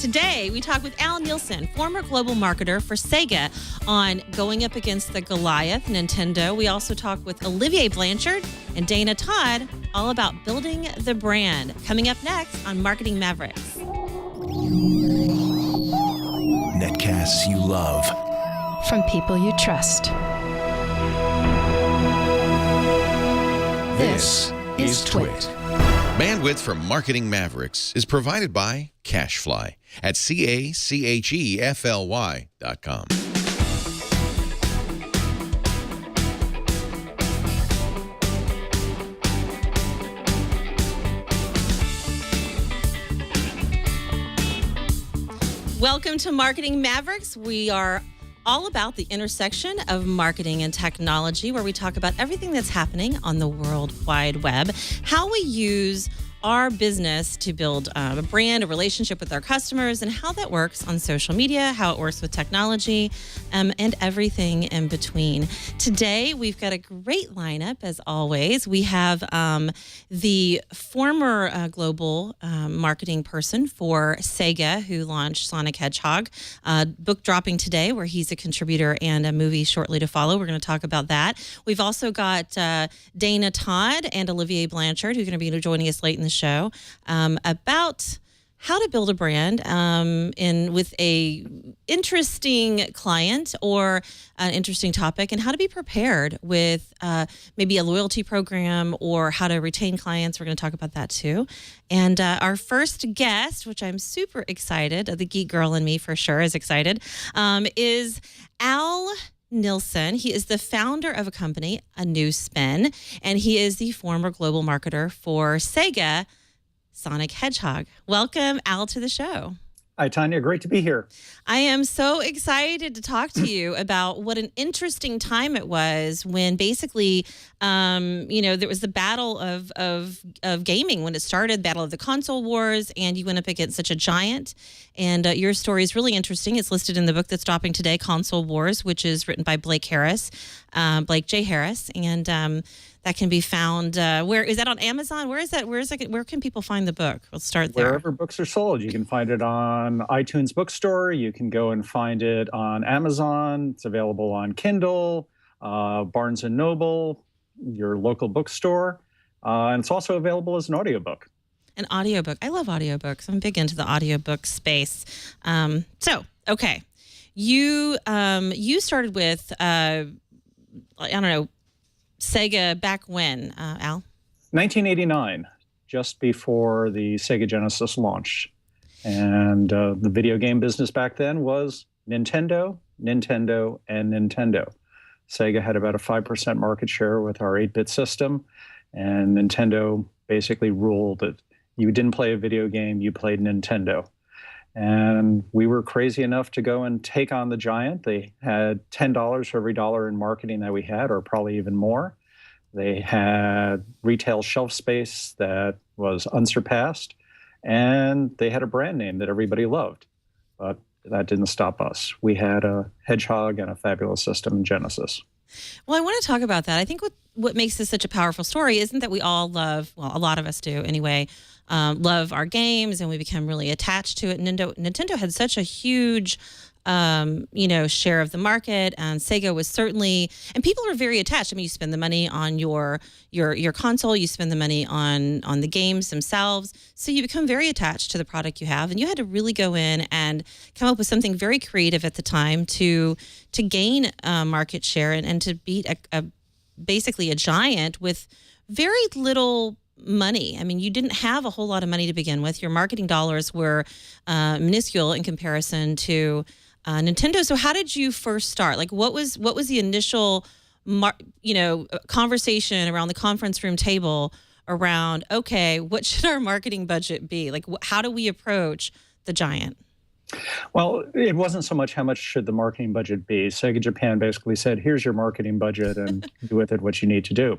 Today, we talk with NILSEN, former global marketer for Sega, on going up against the Goliath, Nintendo. We also talk with Olivier Blanchard and Dana Todd all about building the brand. Coming up next on Marketing Mavericks. Netcasts you love. From people you trust. This is Twit. Bandwidth for Marketing Mavericks is provided by Cashfly at CACHEFLY.com. Welcome to Marketing Mavericks. We are all about the intersection of marketing and technology, where we talk about everything that's happening on the World Wide Web, how we use our business to build a brand, a relationship with our customers, and how that works on social media, how it works with technology, and everything in between. Today, we've got a great lineup, as always. We have the former global marketing person for Sega, who launched Sonic Hedgehog, book dropping today, where he's a contributor, and a movie shortly to follow. We're going to talk about that. We've also got Dana Todd and Olivier Blanchard, who are going to be joining us late in the show about how to build a brand with a interesting client or an interesting topic, and how to be prepared with maybe a loyalty program or how to retain clients. We're going to talk about that too. And our first guest, which I'm super excited, the geek girl in me for sure is excited, is NILSEN. He is the founder of a company, A New Spin, and he is the former global marketer for Sega, Sonic Hedgehog. Welcome, Al, to the show. Hi, Tanya. Great to be here. I am so excited to talk to you about what an interesting time it was when basically, there was the battle of gaming when it started, battle of the console wars, and you went up against such a giant. And your story is really interesting. It's listed in the book that's dropping today, Console Wars, which is written by Blake J. Harris. And that can be found. Where is that, on Amazon? Where is that? Where can people find the book? We'll start there. Wherever books are sold. You can find it on iTunes Bookstore. You can go and find it on Amazon. It's available on Kindle, Barnes & Noble, your local bookstore. And it's also available as an audiobook. An audiobook. I love audiobooks. I'm big into the audiobook space. Okay. You started with, Sega back when, Al? 1989, just before the Sega Genesis launched. And the video game business back then was Nintendo, and Nintendo. Sega had about a 5% market share with our 8-bit system, and Nintendo basically ruled that you didn't play a video game, you played Nintendo. And we were crazy enough to go and take on the giant. They had $10 for every dollar in marketing that we had, or probably even more. They had retail shelf space that was unsurpassed, and they had a brand name that everybody loved. But that didn't stop us. We had a Hedgehog and a fabulous system in Genesis. Well, I want to talk about that. I think what makes this such a powerful story isn't that we all love, well, a lot of us do anyway, love our games, and we become really attached to it. Nintendo had such a huge, share of the market, and Sega was certainly, and people are very attached. I mean, you spend the money on your console, you spend the money on the games themselves, so you become very attached to the product you have, and you had to really go in and come up with something very creative at the time to gain market share and to beat basically a giant with very little money. I mean, you didn't have a whole lot of money to begin with. Your marketing dollars were minuscule in comparison to Nintendo. So how did you first start? Like, what was the initial, conversation around the conference room table around, okay, what should our marketing budget be? Like, how do we approach the giant? Well, it wasn't so much how much should the marketing budget be. Sega Japan basically said, here's your marketing budget and do with it what you need to do.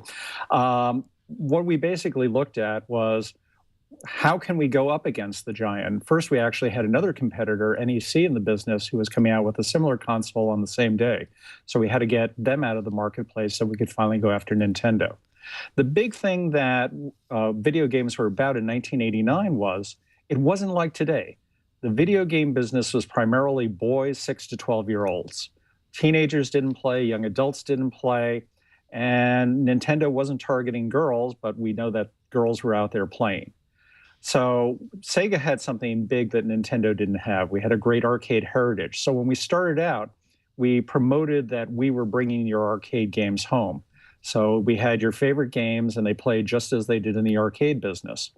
What we basically looked at was, how can we go up against the giant? First, we actually had another competitor, NEC, in the business who was coming out with a similar console on the same day. So we had to get them out of the marketplace so we could finally go after Nintendo. The big thing that video games were about in 1989 was, it wasn't like today. the video game business was primarily boys 6 to 12-year-olds. Teenagers didn't play, young adults didn't play, and Nintendo wasn't targeting girls, but we know that girls were out there playing. So Sega had something big that Nintendo didn't have. We had a great arcade heritage. So when we started out, we promoted that we were bringing your arcade games home. So we had your favorite games, and they played just as they did in the arcade business.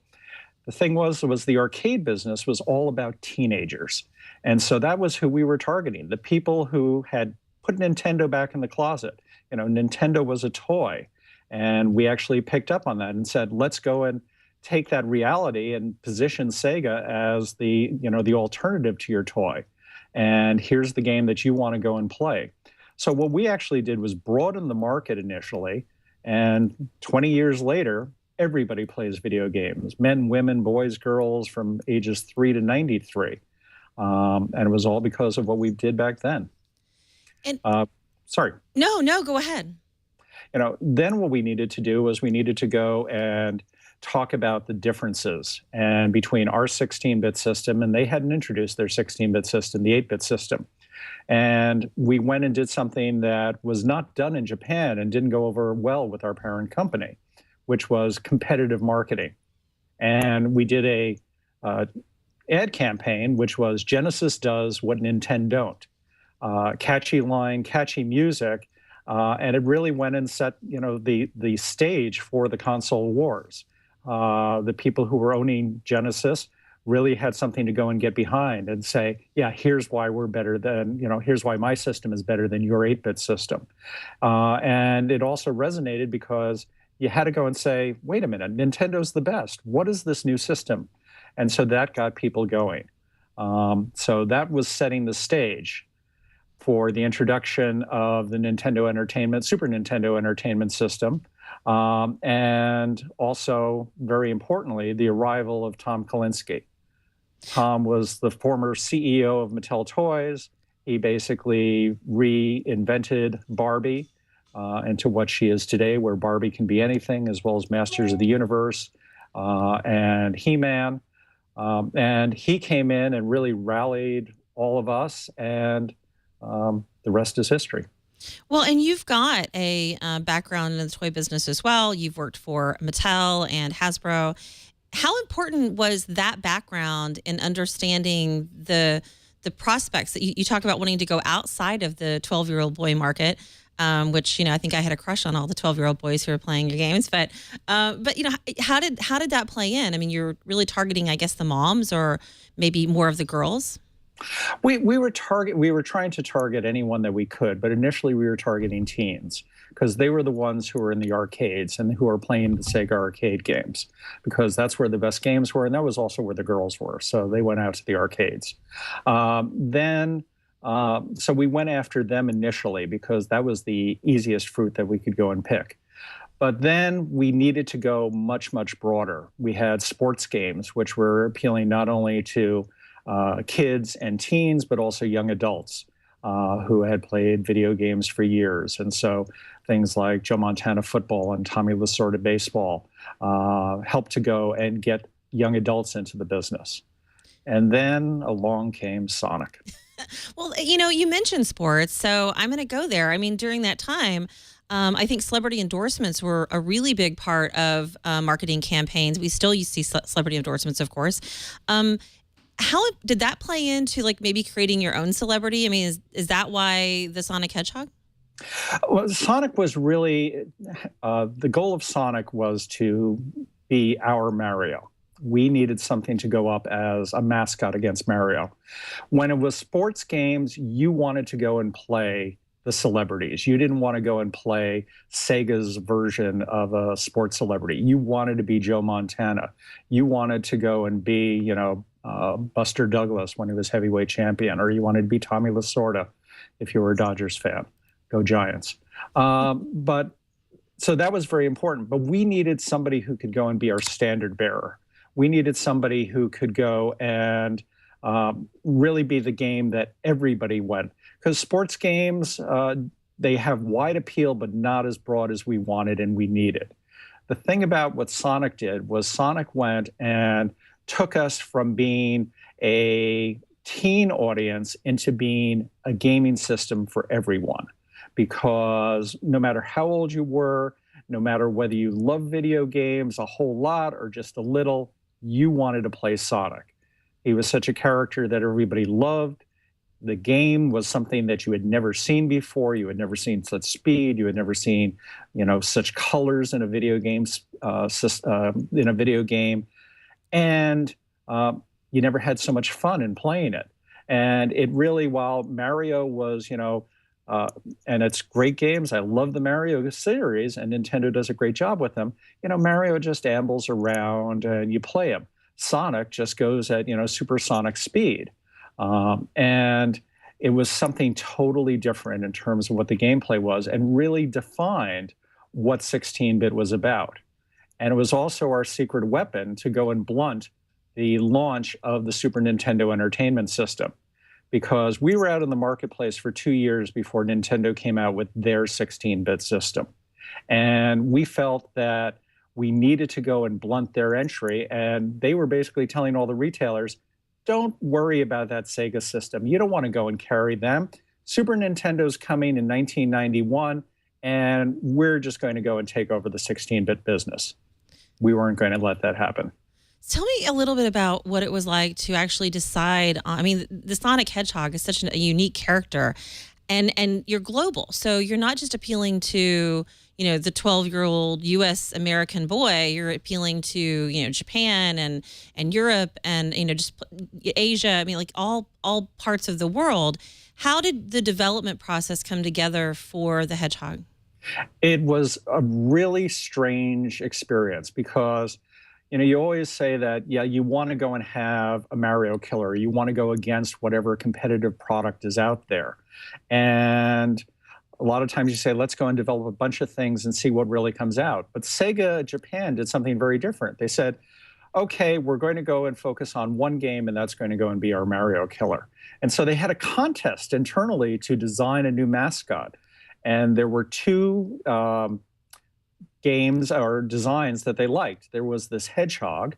The thing was the arcade business was all about teenagers. And so that was who we were targeting, the people who had put Nintendo back in the closet. You know, Nintendo was a toy. And we actually picked up on that and said, let's go and take that reality and position Sega as the, you know, the alternative to your toy. And here's the game that you want to go and play. So what we actually did was broaden the market initially. And 20 years later, everybody plays video games, men, women, boys, girls, from ages 3 to 93. And it was all because of what we did back then. And sorry. No, go ahead. You know, then what we needed to do was we needed to go and talk about the differences and between our 16-bit system, and they hadn't introduced their 16-bit system, the 8-bit system. And we went and did something that was not done in Japan and didn't go over well with our parent company, which was competitive marketing. And we did a ad campaign, which was Genesis does what Nintendo don't. Catchy line, catchy music, and it really went and set, you know, the stage for the console wars. The people who were owning Genesis really had something to go and get behind and say, yeah, here's why we're better than, you know, here's why my system is better than your 8-bit system. And it also resonated because you had to go and say, wait a minute, Nintendo's the best. What is this new system? And so that got people going. So that was setting the stage for the introduction of the Nintendo Entertainment, Super Nintendo Entertainment System, and also, very importantly, the arrival of Tom Kalinske. Tom was the former CEO of Mattel Toys. He basically reinvented Barbie into what she is today, where Barbie can be anything, as well as Masters of the Universe and He-Man. And he came in and really rallied all of us, and the rest is history. Well, and you've got a background in the toy business as well. You've worked for Mattel and Hasbro. How important was that background in understanding the prospects that you talk about wanting to go outside of the 12-year-old boy market, which, you know, I think I had a crush on all the 12-year-old boys who were playing your games. But you know, how did that play in? I mean, you're really targeting, I guess, the moms or maybe more of the girls. We were trying to target anyone that we could, but initially we were targeting teens because they were the ones who were in the arcades and who were playing the Sega arcade games, because that's where the best games were, and that was also where the girls were. So they went out to the arcades. So we went after them initially because that was the easiest fruit that we could go and pick. But then we needed to go much, much broader. We had sports games, which were appealing not only to kids and teens, but also young adults who had played video games for years. And so things like Joe Montana football and Tommy Lasorda baseball helped to go and get young adults into the business. And then along came Sonic. Well, you know, you mentioned sports, so I'm going to go there. I mean, during that time, I think celebrity endorsements were a really big part of marketing campaigns. We still see celebrity endorsements, of course. How did that play into, like, maybe creating your own celebrity? I mean, is that why the Sonic Hedgehog? Well, Sonic was really, the goal of Sonic was to be our Mario. We needed something to go up as a mascot against Mario. When it was sports games, you wanted to go and play the celebrities. You didn't want to go and play Sega's version of a sports celebrity. You wanted to be Joe Montana. You wanted to go and be, you know, Buster Douglas when he was heavyweight champion, or you wanted to be Tommy Lasorda if you were a Dodgers fan. Go Giants. But so that was very important. But we needed somebody who could go and be our standard bearer. We needed somebody who could go and really be the game that everybody went. Because sports games, they have wide appeal, but not as broad as we wanted and we needed. The thing about what Sonic did was Sonic went and took us from being a teen audience into being a gaming system for everyone. Because no matter how old you were, no matter whether you love video games a whole lot or just a little, you wanted to play Sonic. He was such a character that everybody loved. The game was something that you had never seen before. You had never seen such speed. You had never seen, such colors in a video game. And you never had so much fun in playing it. And it really, while Mario was, and it's great games. I love the Mario series, and Nintendo does a great job with them. Mario just ambles around and you play him. Sonic just goes at, supersonic speed. And it was something totally different in terms of what the gameplay was and really defined what 16-bit was about. And it was also our secret weapon to go and blunt the launch of the Super Nintendo Entertainment System, because we were out in the marketplace for 2 years before Nintendo came out with their 16-bit system. And we felt that we needed to go and blunt their entry, and they were basically telling all the retailers, don't worry about that Sega system. You don't want to go and carry them. Super Nintendo's coming in 1991, and we're just going to go and take over the 16-bit business. We weren't going to let that happen. Tell me a little bit about what it was like to actually decide on, the Sonic Hedgehog is such a unique character, and you're global. So you're not just appealing to, the 12-year-old U.S. American boy. You're appealing to, Japan and Europe and, just Asia. All parts of the world. How did the development process come together for the Hedgehog? It was a really strange experience because, you always say that, you want to go and have a Mario killer. You want to go against whatever competitive product is out there. And a lot of times you say, let's go and develop a bunch of things and see what really comes out. But Sega Japan did something very different. They said, okay, we're going to go and focus on one game, and that's going to go and be our Mario killer. And so they had a contest internally to design a new mascot. And there were two games or designs that they liked. There was this hedgehog,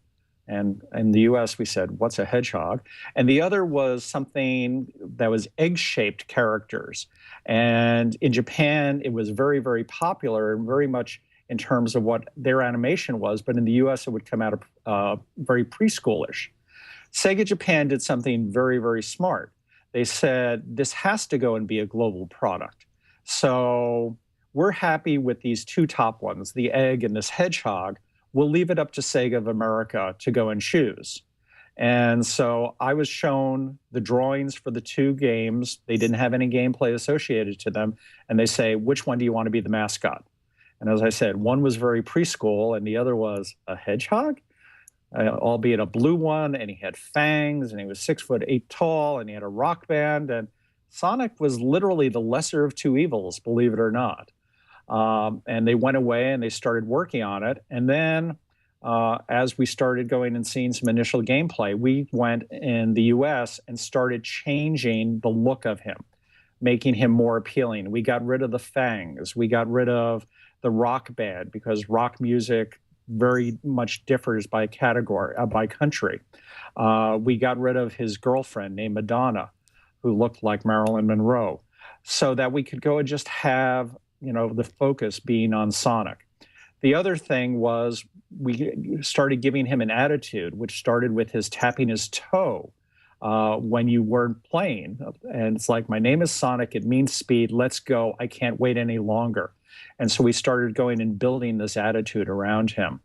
and in the US we said, what's a hedgehog? And the other was something that was egg-shaped characters. And in Japan, it was very, very popular and very much in terms of what their animation was, but in the US it would come out very preschoolish. Sega Japan did something very, very smart. They said, this has to go and be a global product. So we're happy with these two top ones, the egg and this hedgehog. We'll leave it up to Sega of America to go and choose. And so I was shown the drawings for the two games. They didn't have any gameplay associated to them. And they say, which one do you want to be the mascot? And as I said, one was very preschool and the other was a hedgehog, albeit a blue one. And he had fangs and he was 6'8" tall and he had a rock band. And Sonic was literally the lesser of two evils, believe it or not. And they went away and they started working on it. And then as we started going and seeing some initial gameplay, we went in the US and started changing the look of him, making him more appealing. We got rid of the fangs. We got rid of the rock band because rock music very much differs by category, by country. We got rid of his girlfriend named Madonna, who looked like Marilyn Monroe, so that we could go and just have, the focus being on Sonic. The other thing was we started giving him an attitude, which started with his tapping his toe when you weren't playing. And it's like, my name is Sonic, it means speed, let's go, I can't wait any longer. And so we started going and building this attitude around him.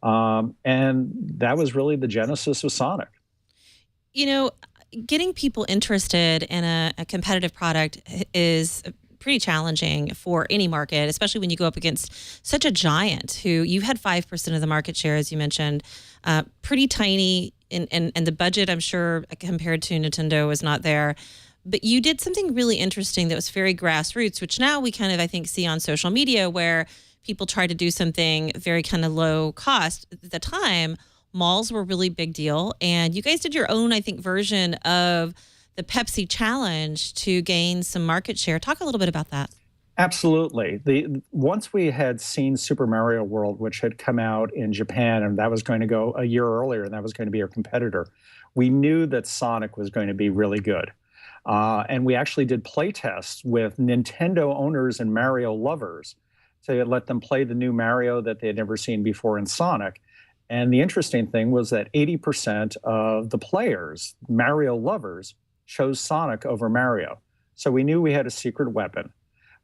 And that was really the genesis of Sonic. Getting people interested in a competitive product is pretty challenging for any market, especially when you go up against such a giant who you had 5% of the market share, as you mentioned, pretty tiny, and the budget, I'm sure, compared to Nintendo was not there. But you did something really interesting that was very grassroots, which now we kind of, I think, see on social media where people try to do something very kind of low cost. At the time, malls were a really big deal. And you guys did your own, I think, version of the Pepsi Challenge to gain some market share. Talk a little bit about that. Absolutely. Once we had seen Super Mario World, which had come out in Japan, and that was going to go a year earlier, and that was going to be our competitor, we knew that Sonic was going to be really good. And we actually did play tests with Nintendo owners and Mario lovers to let them play the new Mario that they had never seen before in Sonic. And the interesting thing was that 80% of the players, Mario lovers, chose Sonic over Mario. So we knew we had a secret weapon.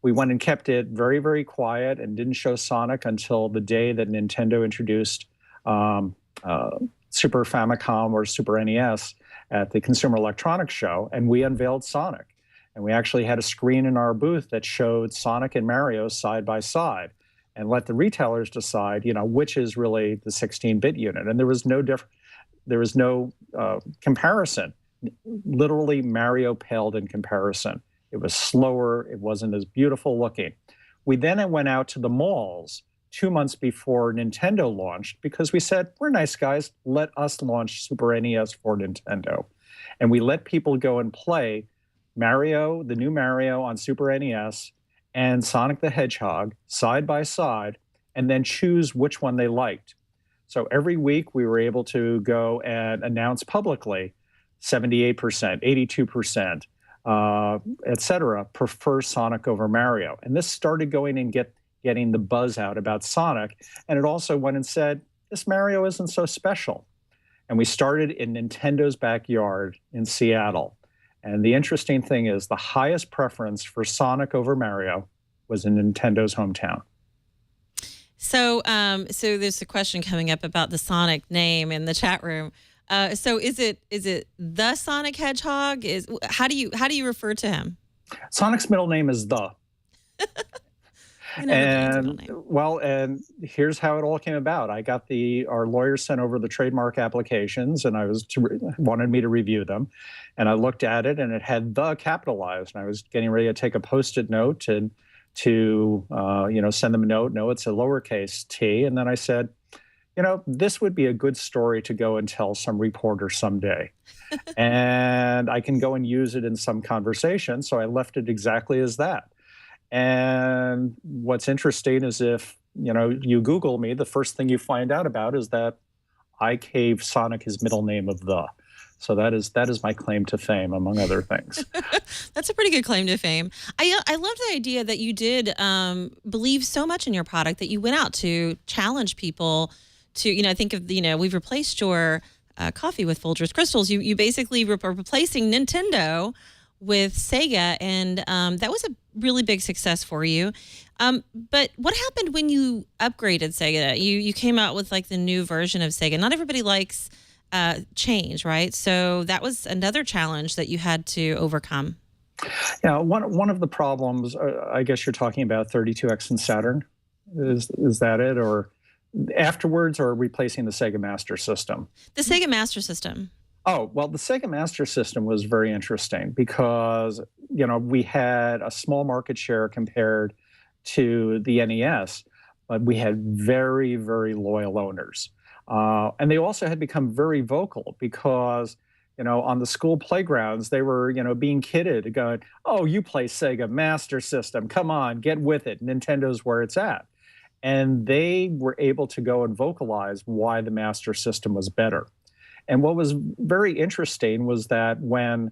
We went and kept it very, very quiet and didn't show Sonic until the day that Nintendo introduced Super Famicom or Super NES at the Consumer Electronics Show, and we unveiled Sonic. And we actually had a screen in our booth that showed Sonic and Mario side by side and let the retailers decide, which is really the 16-bit unit. And there was no comparison. Literally, Mario paled in comparison. It was slower. It wasn't as beautiful looking. We then went out to the malls 2 months before Nintendo launched because we said, we're nice guys, let us launch Super NES for Nintendo. And we let people go and play Mario, the new Mario on Super NES, and Sonic the Hedgehog side by side, and then choose which one they liked. So every week we were able to go and announce publicly 78%, 82%, et cetera, prefer Sonic over Mario. And this started going and getting the buzz out about Sonic. And it also went and said, this Mario isn't so special. And we started in Nintendo's backyard in Seattle. And the interesting thing is the highest preference for Sonic over Mario was in Nintendo's hometown. So, so there's a question coming up about the Sonic name in the chat room. So is it the Sonic Hedgehog? How do you refer to him? Sonic's middle name is the. And here's how it all came about. I got our lawyers sent over the trademark applications, and wanted me to review them. And I looked at it, and it had the capitalized. And I was getting ready to take a Post-it note to send them a note. No, it's a lowercase t. And then I said, this would be a good story to go and tell some reporter someday. And I can go and use it in some conversation. So I left it exactly as that. And what's interesting is if, you Google me, the first thing you find out about is that I gave Sonic his middle name of the. So that is my claim to fame, among other things. That's a pretty good claim to fame. I love the idea that you did believe so much in your product that you went out to challenge people to, think of, we've replaced your coffee with Folgers Crystals. You basically are replacing Nintendo with Sega, and that was a really big success for you. But what happened when you upgraded Sega? You came out with like the new version of Sega. Not everybody likes change, right? So that was another challenge that you had to overcome. Yeah, one of the problems, I guess you're talking about 32X and Saturn. Is that it, or afterwards, or replacing the Sega Master System? The Sega Master System. Oh, well, the Sega Master System was very interesting because, we had a small market share compared to the NES, but we had very, very loyal owners. And they also had become very vocal because, on the school playgrounds, they were, being kidded, going, oh, you play Sega Master System. Come on, get with it. Nintendo's where it's at. And they were able to go and vocalize why the Master System was better. And what was very interesting was that when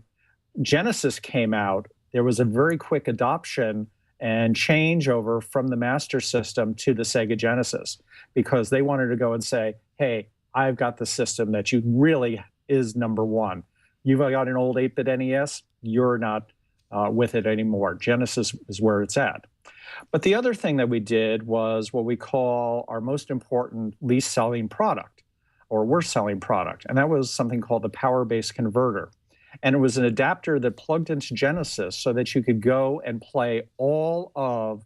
Genesis came out, there was a very quick adoption and changeover from the Master System to the Sega Genesis, because they wanted to go and say, hey, I've got the system that you really is number one. You've got an old 8-bit NES, you're not with it anymore. Genesis is where it's at. But the other thing that we did was what we call our most important least selling product, or worst selling product. And that was something called the power-based converter. And it was an adapter that plugged into Genesis so that you could go and play all of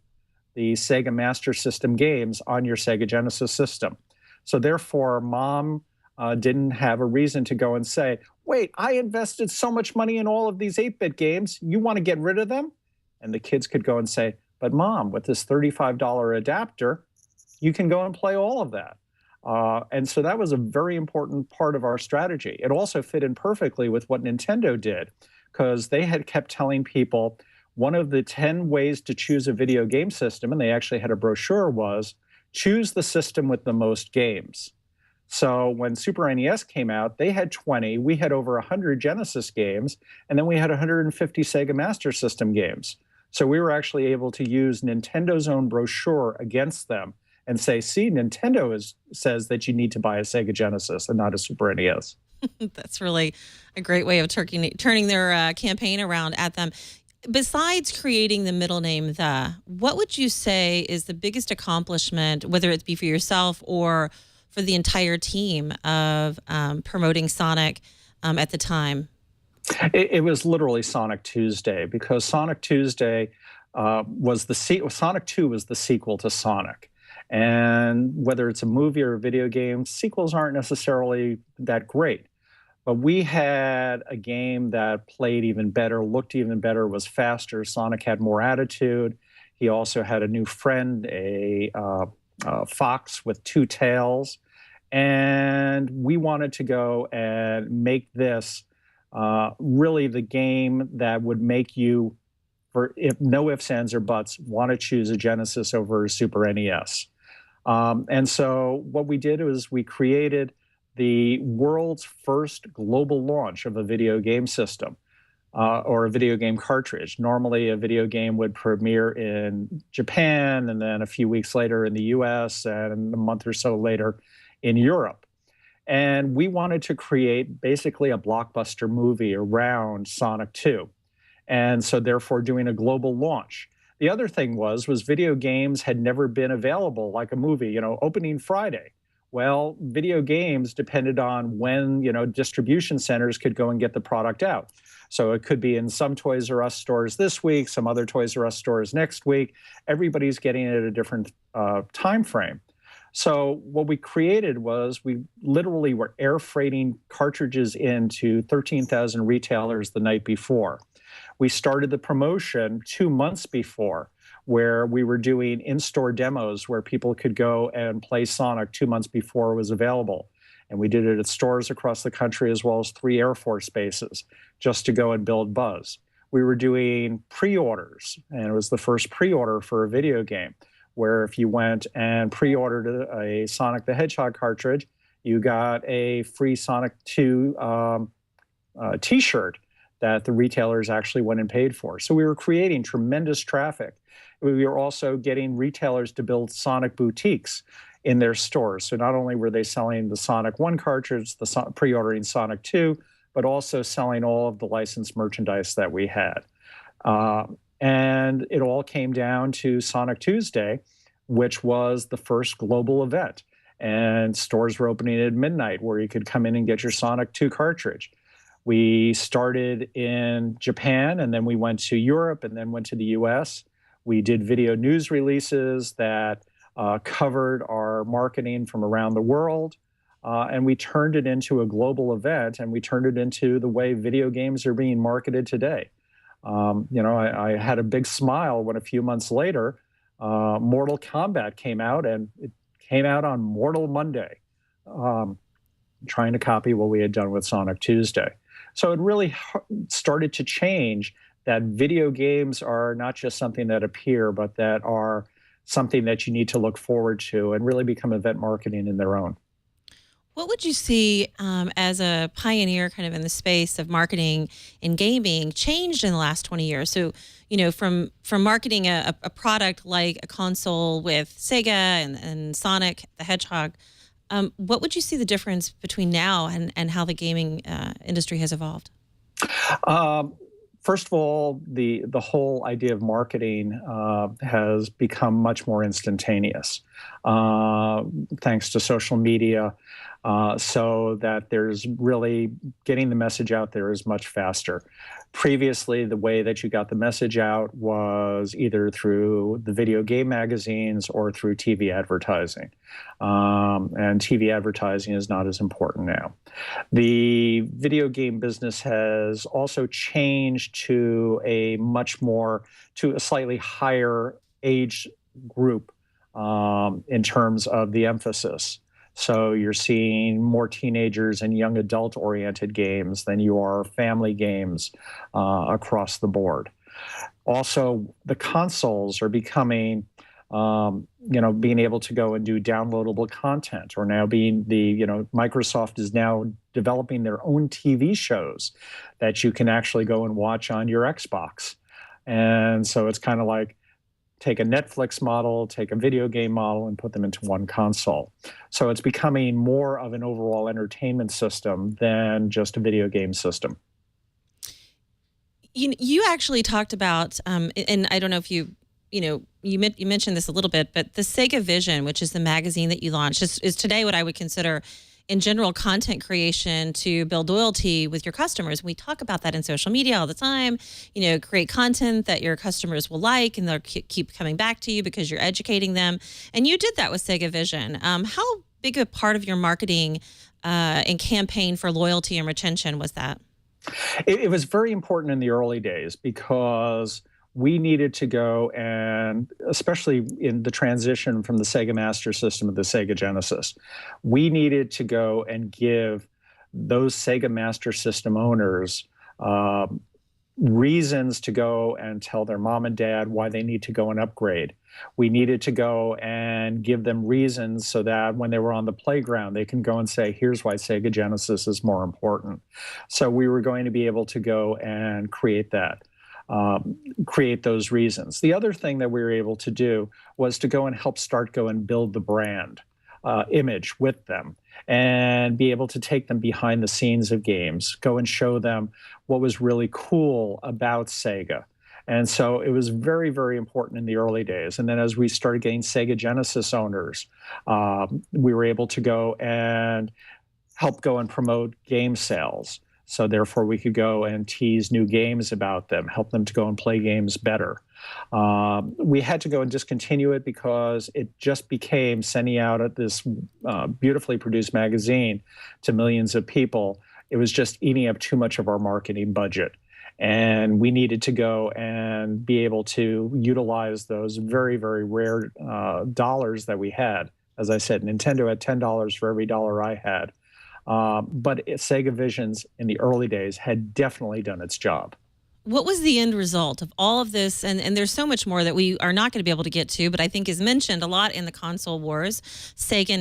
the Sega Master System games on your Sega Genesis system. So therefore, mom didn't have a reason to go and say, wait, I invested so much money in all of these 8-bit games, you want to get rid of them? And the kids could go and say, but mom, with this $35 adapter, you can go and play all of that. And so that was a very important part of our strategy. It also fit in perfectly with what Nintendo did, because they had kept telling people one of the 10 ways to choose a video game system, and they actually had a brochure, was choose the system with the most games. So when Super NES came out, they had 20. We had over 100 Genesis games, and then we had 150 Sega Master System games. So we were actually able to use Nintendo's own brochure against them and say, see, Nintendo says that you need to buy a Sega Genesis and not a Super NES. That's really a great way of turning their campaign around at them. Besides creating the middle name, what would you say is the biggest accomplishment, whether it be for yourself or for the entire team of promoting Sonic at the time? It was literally Sonic Tuesday, because Sonic Tuesday Sonic 2 was the sequel to Sonic. And whether it's a movie or a video game, sequels aren't necessarily that great. But we had a game that played even better, looked even better, was faster. Sonic had more attitude. He also had a new friend, a fox with two tails. And we wanted to go and make this really the game that would make you, if no ifs, ands, or buts, want to choose a Genesis over a Super NES. And so what we did was we created the world's first global launch of a video game system or a video game cartridge. Normally, a video game would premiere in Japan, and then a few weeks later in the US, and a month or so later in Europe. And we wanted to create basically a blockbuster movie around Sonic 2. And so therefore doing a global launch. The other thing was video games had never been available like a movie, opening Friday. Well, video games depended on when, distribution centers could go and get the product out. So it could be in some Toys R Us stores this week, some other Toys R Us stores next week. Everybody's getting it at a different time frame. So what we created was we literally were air freighting cartridges into 13,000 retailers the night before. We started the promotion 2 months before, where we were doing in-store demos where people could go and play Sonic 2 months before it was available. And we did it at stores across the country, as well as 3 Air Force bases, just to go and build buzz. We were doing pre-orders, and it was the first pre-order for a video game, where if you went and pre-ordered a Sonic the Hedgehog cartridge, you got a free Sonic 2 t-shirt that the retailers actually went and paid for. So we were creating tremendous traffic. We were also getting retailers to build Sonic boutiques in their stores. So not only were they selling the Sonic 1 cartridge, pre-ordering Sonic 2, but also selling all of the licensed merchandise that we had. And it all came down to Sonic Tuesday, which was the first global event. And stores were opening at midnight where you could come in and get your Sonic 2 cartridge. We started in Japan, and then we went to Europe, and then went to the US. We did video news releases that covered our marketing from around the world. And we turned it into a global event, and we turned it into the way video games are being marketed today. I had a big smile when a few months later, Mortal Kombat came out, and it came out on Mortal Monday, trying to copy what we had done with Sonic Tuesday. So it really started to change that video games are not just something that appear, but that are something that you need to look forward to and really become event marketing in their own. What would you see as a pioneer kind of in the space of marketing in gaming changed in the last 20 years? So, from marketing a product like a console with Sega and Sonic the Hedgehog, what would you see the difference between now and how the gaming industry has evolved? First of all, the whole idea of marketing has become much more instantaneous, thanks to social media, so that there's really getting the message out there is much faster. Previously, the way that you got the message out was either through the video game magazines or through TV advertising. And TV advertising is not as important now. The video game business has also changed to a slightly higher age group in terms of the emphasis. So you're seeing more teenagers and young adult-oriented games than you are family games across the board. Also, the consoles are becoming being able to go and do downloadable content, or now Microsoft is now developing their own TV shows that you can actually go and watch on your Xbox. And so it's kind of like take a Netflix model, take a video game model, and put them into one console. So it's becoming more of an overall entertainment system than just a video game system. You actually talked about, and I don't know if you mentioned this a little bit, but the Sega Vision, which is the magazine that you launched, is today what I would consider, in general, content creation to build loyalty with your customers. We talk about that in social media all the time. Create content that your customers will like, and they'll keep coming back to you because you're educating them. And you did that with Sega Vision. How big a part of your marketing and campaign for loyalty and retention was that? It was very important in the early days because we needed to go and, especially in the transition from the Sega Master System to the Sega Genesis, we needed to go and give those Sega Master System owners reasons to go and tell their mom and dad why they need to go and upgrade. We needed to go and give them reasons so that when they were on the playground, they can go and say, here's why Sega Genesis is more important. So we were going to be able to go and create that. Create those reasons. The other thing that we were able to do was to go and help go and build the brand image with them and be able to take them behind the scenes of games, go and show them what was really cool about Sega. And so it was very, very important in the early days. And then as we started getting Sega Genesis owners, we were able to go and help go and promote game sales. So therefore, we could go and tease new games about them, help them to go and play games better. We had to go and discontinue it because it just became sending out this beautifully produced magazine to millions of people. It was just eating up too much of our marketing budget. And we needed to go and be able to utilize those very, very rare dollars that we had. As I said, Nintendo had $10 for every dollar I had. But Sega Visions in the early days had definitely done its job. What was the end result of all of this? And there's so much more that we are not going to be able to get to, but I think is mentioned a lot in the console wars, Sega,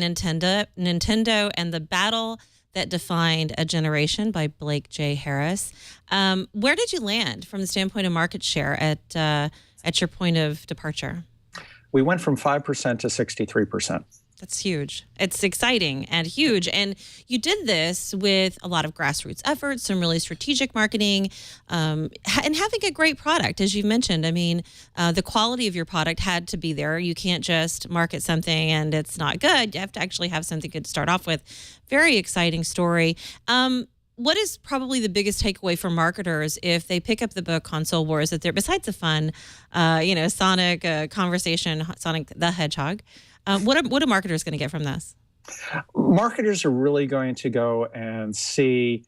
Nintendo, and the battle that defined a generation by Blake J. Harris. Where did you land from the standpoint of market share at your point of departure? We went from 5% to 63%. That's huge. It's exciting and huge. And you did this with a lot of grassroots efforts, some really strategic marketing, and having a great product, as you mentioned. I mean, the quality of your product had to be there. You can't just market something and it's not good. You have to actually have something good to start off with. Very exciting story. What is probably the biggest takeaway for marketers if they pick up the book Console Wars, that they're, besides the fun, Sonic conversation, Sonic the Hedgehog, what are marketers going to get from this? Marketers are really going to go and see,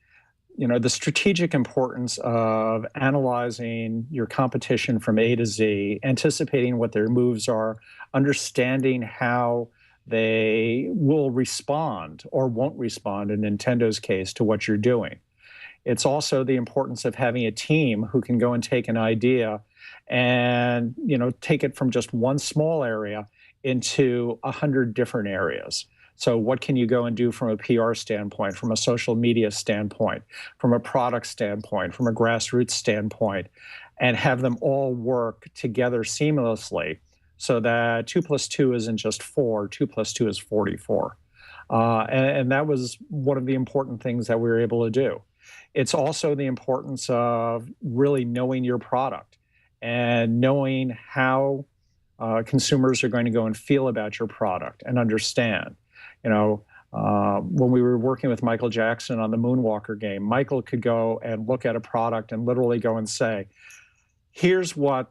the strategic importance of analyzing your competition from A to Z, anticipating what their moves are, understanding how they will respond or won't respond, in Nintendo's case, to what you're doing. It's also the importance of having a team who can go and take an idea and, take it from just one small area into 100 different areas. So what can you go and do from a PR standpoint, from a social media standpoint, from a product standpoint, from a grassroots standpoint, and have them all work together seamlessly so that 2 + 2 isn't just 4, 2 + 2 is 44. And that was one of the important things that we were able to do. It's also the importance of really knowing your product and knowing how consumers are going to go and feel about your product and understand. When we were working with Michael Jackson on the Moonwalker game, Michael could go and look at a product and literally go and say, here's what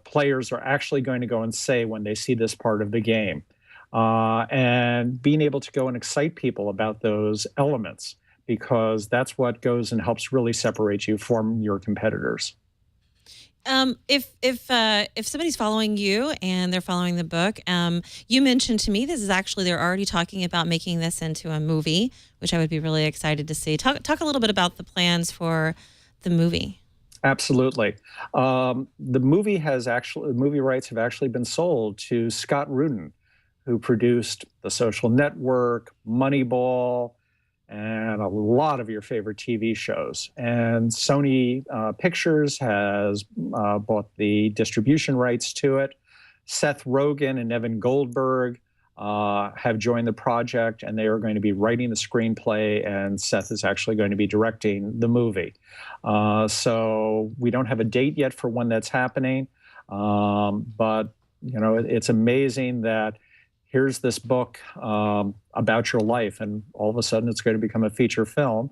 players are actually going to go and say when they see this part of the game. And being able to go and excite people about those elements, because that's what goes and helps really separate you from your competitors. If somebody's following you and they're following the book, you mentioned to me they're already talking about making this into a movie, which I would be really excited to see. Talk a little bit about the plans for the movie. Absolutely. The movie movie rights have actually been sold to Scott Rudin, who produced The Social Network, Moneyball, and a lot of your favorite TV shows. And Sony Pictures has bought the distribution rights to it. Seth Rogen and Evan Goldberg have joined the project, and they are going to be writing the screenplay, and Seth is actually going to be directing the movie. So we don't have a date yet for when that's happening, but it's amazing that here's this book about your life, and all of a sudden it's going to become a feature film.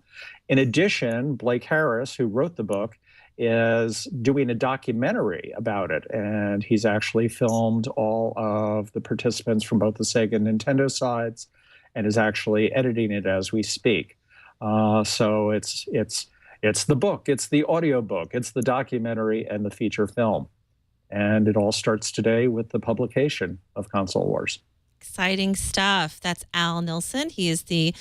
In addition, Blake Harris, who wrote the book, is doing a documentary about it, and he's actually filmed all of the participants from both the Sega and Nintendo sides, and is actually editing it as we speak. So it's the book, it's the audio book, it's the documentary, and the feature film, and it all starts today with the publication of Console Wars. Exciting stuff. That's Al NILSEN. He is the,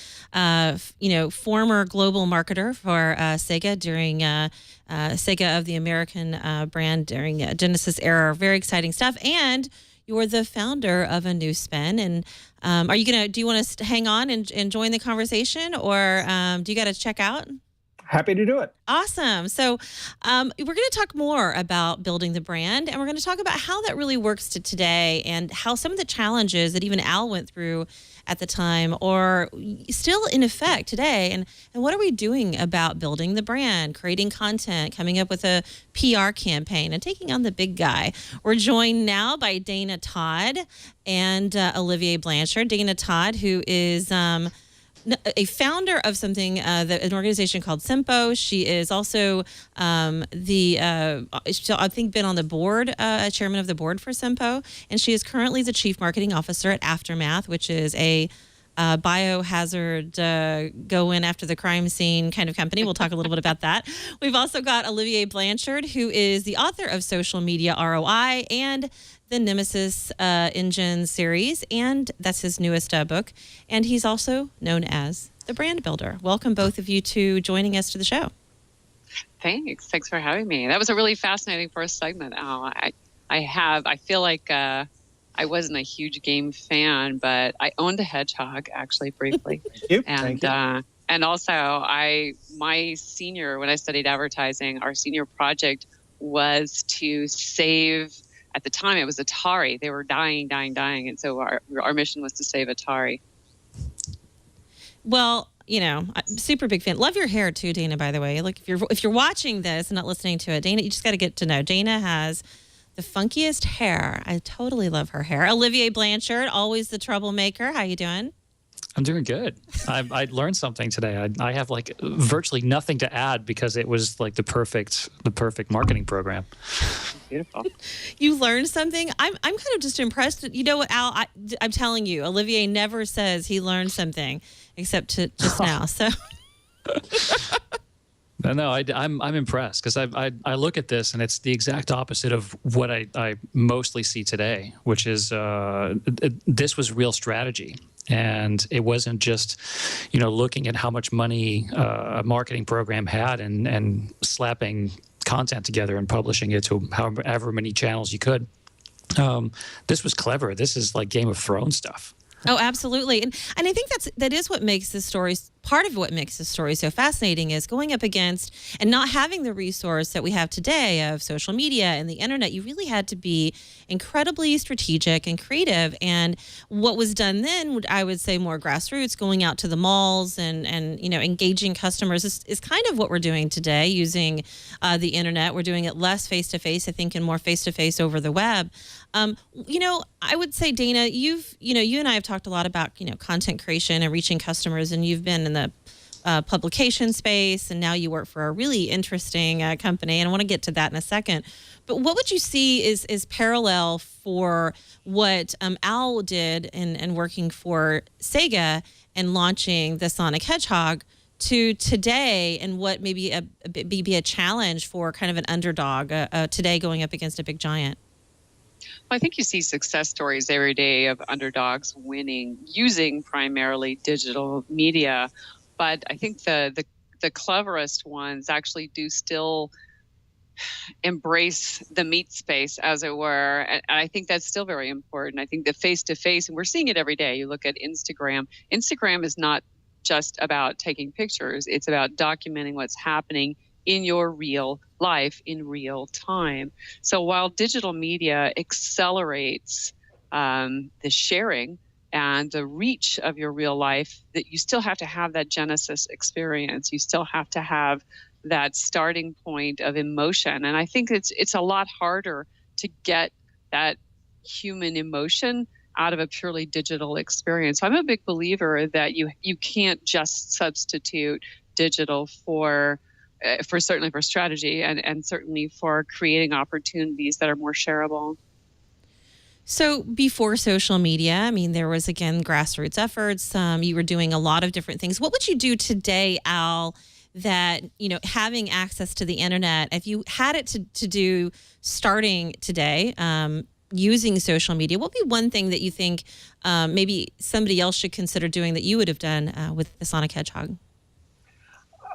former global marketer for Sega during Sega of the American brand during Genesis era. Very exciting stuff. And you're the founder of A New Spin. And do you want to hang on and join the conversation, or do you got to check out? Happy to do it. Awesome. So we're going to talk more about building the brand, and we're going to talk about how that really works to today, and how some of the challenges that even Al went through at the time are still in effect today. And what are we doing about building the brand, creating content, coming up with a PR campaign, and taking on the big guy. We're joined now by Dana Todd and Olivier Blanchard. Dana Todd, who is a founder of something, an organization called SEMPO. She is also I think been on the board, chairman of the board for SEMPO, and she is currently the chief marketing officer at Aftermath, which is a biohazard, go in after the crime scene kind of company. We'll talk a little bit about that. We've also got Olivier Blanchard, who is the author of Social Media R.O.I. and the Nemesis engine series, and that's his newest book. And he's also known as the brand builder. Welcome, both of you, to joining us to the show. Thanks for having me. That was a really fascinating first segment. I feel like I wasn't a huge game fan, but I owned a Hedgehog actually briefly. Thank you. And also my senior, when I studied advertising, our senior project was to save. At the time, it was Atari. They were dying. And so our mission was to save Atari. Well, I'm a super big fan. Love your hair too, Dana, by the way. Like if you're watching this and not listening to it, Dana, you just got to get to know. Dana has the funkiest hair. I totally love her hair. Olivier Blanchard, always the troublemaker. How you doing? I'm doing good. I learned something today. I have like virtually nothing to add because it was like the perfect marketing program. Beautiful. You learned something. I'm kind of just impressed. You know what, Al? I'm telling you, Olivier never says he learned something except just now. So. No, I'm impressed because I look at this and it's the exact opposite of what I mostly see today, which is this was real strategy. And it wasn't just, looking at how much money a marketing program had and slapping content together and publishing it to however many channels you could. This was clever. This is like Game of Thrones stuff. Oh, absolutely. And I think that is what makes this story, part of what makes this story so fascinating, is going up against and not having the resource that we have today of social media and the internet. You really had to be incredibly strategic and creative. And what was done then, I would say more grassroots, going out to the malls and engaging customers is kind of what we're doing today using the internet. We're doing it less face-to-face, I think, and more face-to-face over the web. I would say, Dana, you and I have talked a lot about, content creation and reaching customers, and you've been in the publication space, and now you work for a really interesting company, and I want to get to that in a second. But what would you see is parallel for what Al did in working for Sega and launching the Sonic Hedgehog to today, and what maybe be a challenge for kind of an underdog today going up against a big giant? Well, I think you see success stories every day of underdogs winning using primarily digital media. But I think the cleverest ones actually do still embrace the meat space, as it were. And I think that's still very important. I think the face-to-face, and we're seeing it every day. You look at Instagram. Instagram is not just about taking pictures. It's about documenting what's happening in your real life in real time. So while digital media accelerates the sharing and the reach of your real life, that you still have to have that Genesis experience. You still have to have that starting point of emotion. And I think it's a lot harder to get that human emotion out of a purely digital experience. So I'm a big believer that you can't just substitute digital for certainly for strategy and certainly for creating opportunities that are more shareable. So before social media, I mean, there was, again, grassroots efforts. You were doing a lot of different things. What would you do today, Al, that, having access to the internet, if you had it to do starting today, using social media, what would be one thing that you think maybe somebody else should consider doing that you would have done with the Sonic Hedgehog?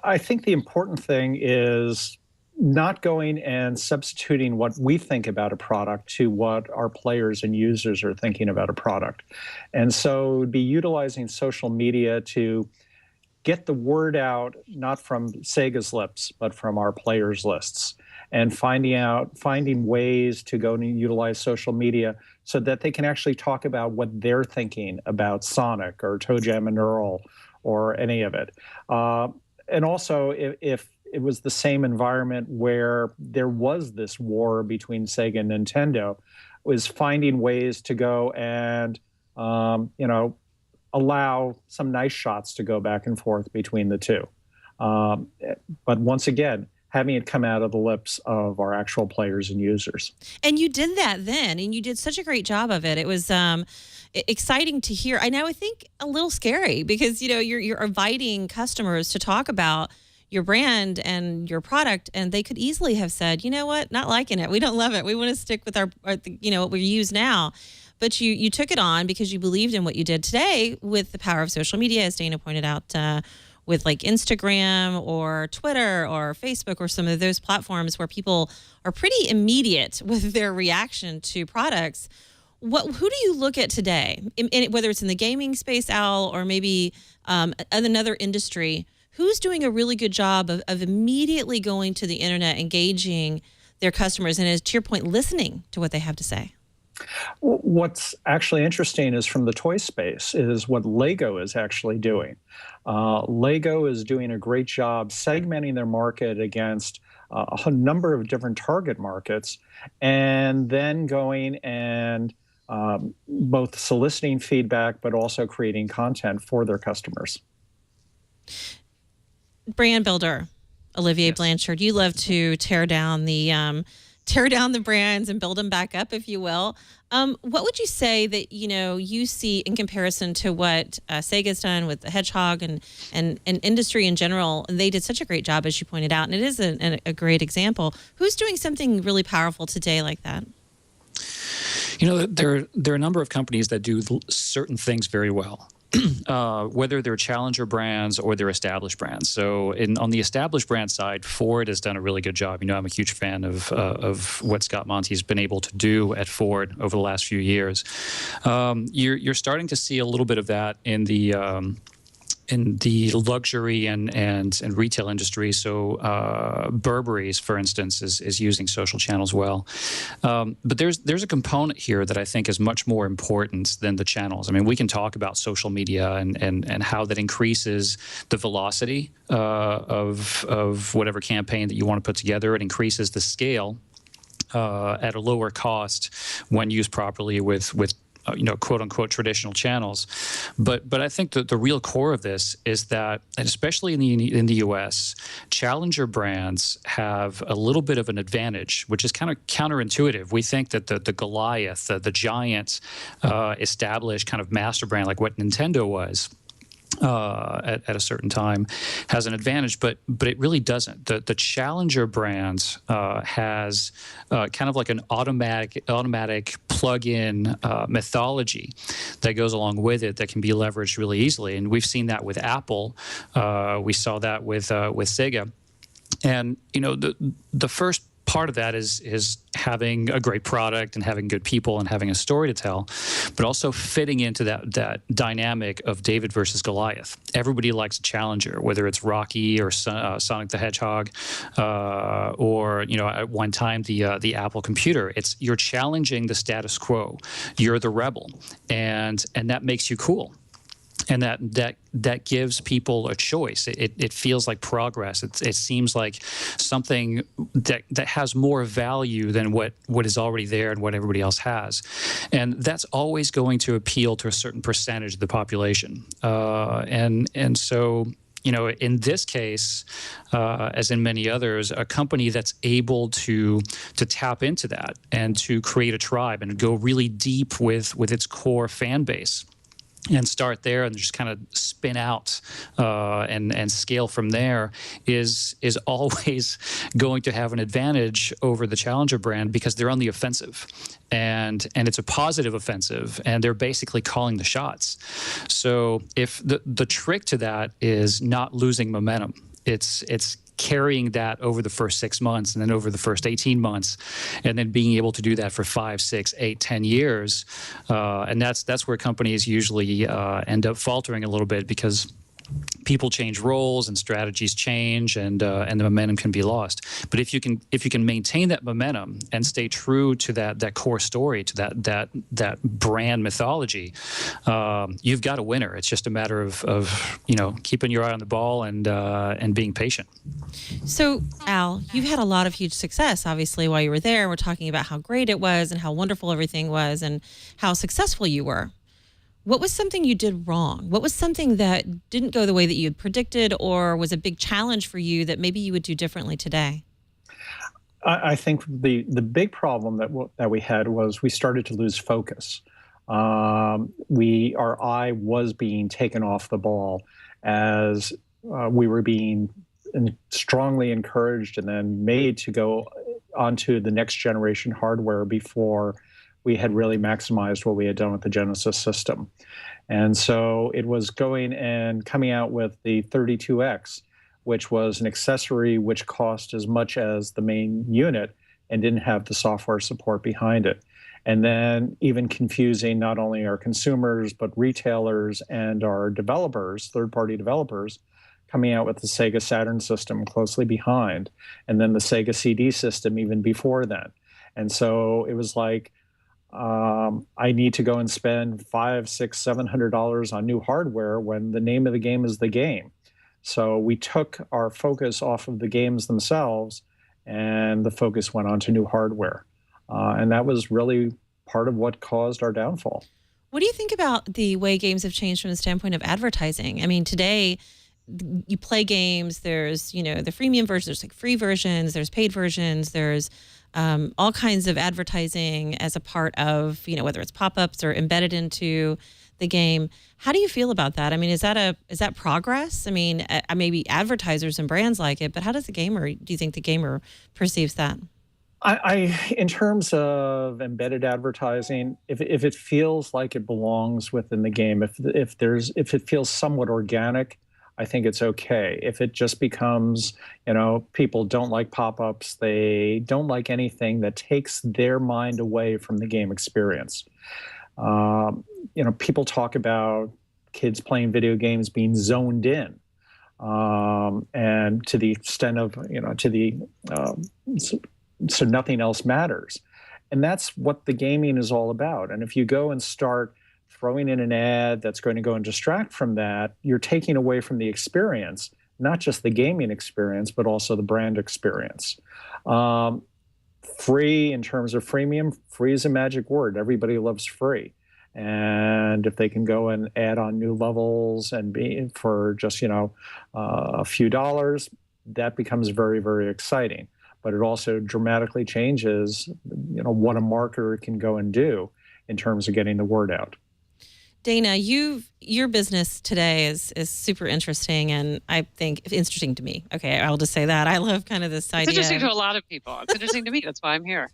I think the important thing is not going and substituting what we think about a product to what our players and users are thinking about a product. And so be utilizing social media to get the word out, not from Sega's lips, but from our players' lists, and finding ways to go and utilize social media so that they can actually talk about what they're thinking about Sonic or ToeJam and Earl or any of it. And also, if it was the same environment where there was this war between Sega and Nintendo, was finding ways to go and, allow some nice shots to go back and forth between the two. But once again, having it come out of the lips of our actual players and users. And you did that then, and you did such a great job of it. It was exciting to hear. I think a little scary because, you're inviting customers to talk about your brand and your product, and they could easily have said, you know what, not liking it. We don't love it. We want to stick with our what we use now. But you took it on because you believed in what you did. Today, with the power of social media, as Dana pointed out, with like Instagram or Twitter or Facebook or some of those platforms where people are pretty immediate with their reaction to products. Who do you look at today, whether it's in the gaming space, Al, or maybe another industry? Who's doing a really good job of immediately going to the internet, engaging their customers, and, as to your point, listening to what they have to say? What's actually interesting is from the toy space is what Lego is actually doing. Lego is doing a great job segmenting their market against a number of different target markets, and then going and both soliciting feedback but also creating content for their customers. Brand builder, Olivier Yes. Blanchard, you love to tear down the brands and build them back up, if you will. What would you say that you see in comparison to what Sega's done with the Hedgehog and industry in general? They did such a great job, as you pointed out, and it is a great example. Who's doing something really powerful today like that? There are a number of companies that do certain things very well. Whether they're challenger brands or they're established brands. So on the established brand side, Ford has done a really good job. I'm a huge fan of what Scott Monte's been able to do at Ford over the last few years. You're starting to see a little bit of that in the luxury and retail industry. So Burberry's, for instance, is using social channels well. But there's a component here that I think is much more important than the channels. I mean, we can talk about social media and how that increases the velocity of whatever campaign that you want to put together. It increases the scale at a lower cost when used properly with quote unquote traditional channels. But I think that the real core of this is that, and especially in the US, challenger brands have a little bit of an advantage, which is kind of counterintuitive. We think that the Goliath, the giant established kind of master brand like what Nintendo was at a certain time has an advantage, but it really doesn't. The challenger brand has kind of like an automatic plug-in mythology that goes along with it that can be leveraged really easily, and we've seen that with Apple. We saw that with Sega, and the first part of that is having a great product and having good people and having a story to tell, but also fitting into that dynamic of David versus Goliath. Everybody likes a challenger, whether it's Rocky or Sonic the Hedgehog, or at one time the Apple computer. You're challenging the status quo. You're the rebel, and that makes you cool. And that gives people a choice. It feels like progress. It seems like something that has more value than what is already there and what everybody else has. And that's always going to appeal to a certain percentage of the population. And so, in this case, as in many others, a company that's able to tap into that and to create a tribe and go really deep with its core fan base, and start there and just kind of spin out and scale from there is always going to have an advantage over the challenger brand, because they're on the offensive, and it's a positive offensive, and they're basically calling the shots. So if the trick to that is not losing momentum, it's carrying that over the first 6 months and then over the first 18 months, and then being able to do that for 5, 6, 8, 10 years. And that's where companies usually end up faltering a little bit, because people change roles and strategies change, and the momentum can be lost. But if you can maintain that momentum and stay true to that core story, to that brand mythology, you've got a winner. It's just a matter of keeping your eye on the ball and being patient. So, Al, you've had a lot of huge success, obviously, while you were there. We're talking about how great it was and how wonderful everything was and how successful you were. What was something you did wrong? What was something that didn't go the way that you had predicted, or was a big challenge for you that maybe you would do differently today? I think the big problem that we had was we started to lose focus. Our eye was being taken off the ball as we were being strongly encouraged and then made to go onto the next generation hardware before we had really maximized what we had done with the Genesis system. And so it was going and coming out with the 32X, which was an accessory which cost as much as the main unit and didn't have the software support behind it. And then even confusing not only our consumers, but retailers and our developers, third-party developers, coming out with the Sega Saturn system closely behind, and then the Sega CD system even before then. And so it was like, I need to go and spend $500, $600, $700 on new hardware when the name of the game is the game. So we took our focus off of the games themselves, and the focus went on to new hardware. And that was really part of what caused our downfall. What do you think about the way games have changed from the standpoint of advertising? I mean, today you play games, there's, the freemium versions, there's like free versions, there's paid versions, there's all kinds of advertising as a part of, whether it's pop-ups or embedded into the game. How do you feel about that? I mean, is that progress? I mean, maybe advertisers and brands like it, but how does do you think the gamer perceives that? In terms of embedded advertising, if it feels like it belongs within the game, if it feels somewhat organic, I think it's okay. If it just becomes, people don't like pop-ups, they don't like anything that takes their mind away from the game experience. People talk about kids playing video games being zoned in, and to the extent of, so nothing else matters. And that's what the gaming is all about. And if you go and start throwing in an ad that's going to go and distract from that, you're taking away from the experience, not just the gaming experience, but also the brand experience. Free, in terms of freemium, free is a magic word. Everybody loves free. And if they can go and add on new levels and be for just, a few dollars, that becomes very, very exciting. But it also dramatically changes, what a marketer can go and do in terms of getting the word out. Dana, your business today is super interesting, and I think interesting to me. Okay, I'll just say that. I love kind of this idea. It's interesting to a lot of people. It's interesting to me. That's why I'm here.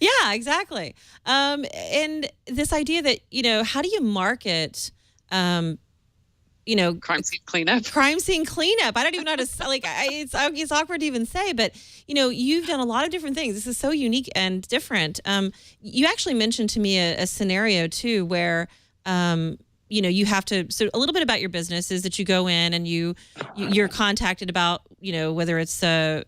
Yeah, exactly. And this idea that, how do you market crime scene cleanup. Crime scene cleanup. I don't even know how to like. It's awkward to even say, but you've done a lot of different things. This is so unique and different. You actually mentioned to me a scenario too, where you have to. So a little bit about your business is that you go in and you're contacted about whether it's so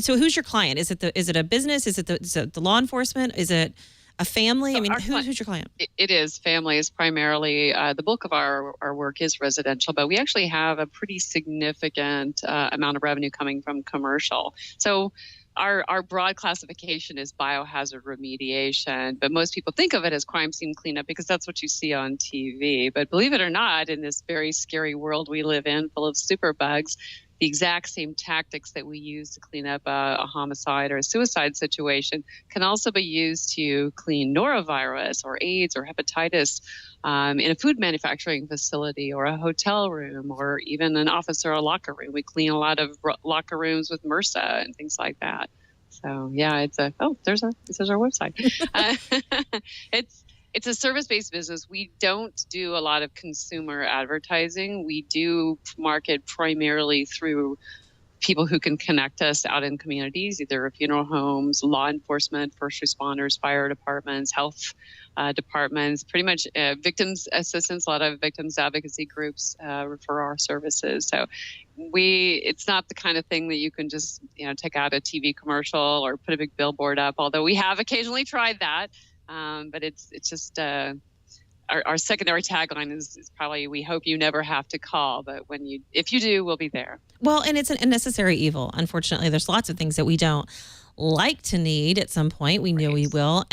who's your client? Is it a business? Is it the law enforcement? Is it a family? I mean, who's your client? It is families primarily. The bulk of our work is residential, but we actually have a pretty significant amount of revenue coming from commercial. So our broad classification is biohazard remediation, but most people think of it as crime scene cleanup because that's what you see on TV. But believe it or not, in this very scary world we live in, full of superbugs, the exact same tactics that we use to clean up a homicide or a suicide situation can also be used to clean norovirus or AIDS or hepatitis in a food manufacturing facility or a hotel room or even an office or a locker room. We clean a lot of locker rooms with MRSA and things like that. So yeah, this is our website. It's a service-based business. We don't do a lot of consumer advertising. We do market primarily through people who can connect us out in communities, either funeral homes, law enforcement, first responders, fire departments, health departments, pretty much victims assistance. A lot of victims advocacy groups refer our services. So it's not the kind of thing that you can just take out a TV commercial or put a big billboard up, although we have occasionally tried that. But it's just our secondary tagline is probably, we hope you never have to call, but if you do, we'll be there. Well, and it's an unnecessary evil. Unfortunately, there's lots of things that we don't like to need at some point. We know we will.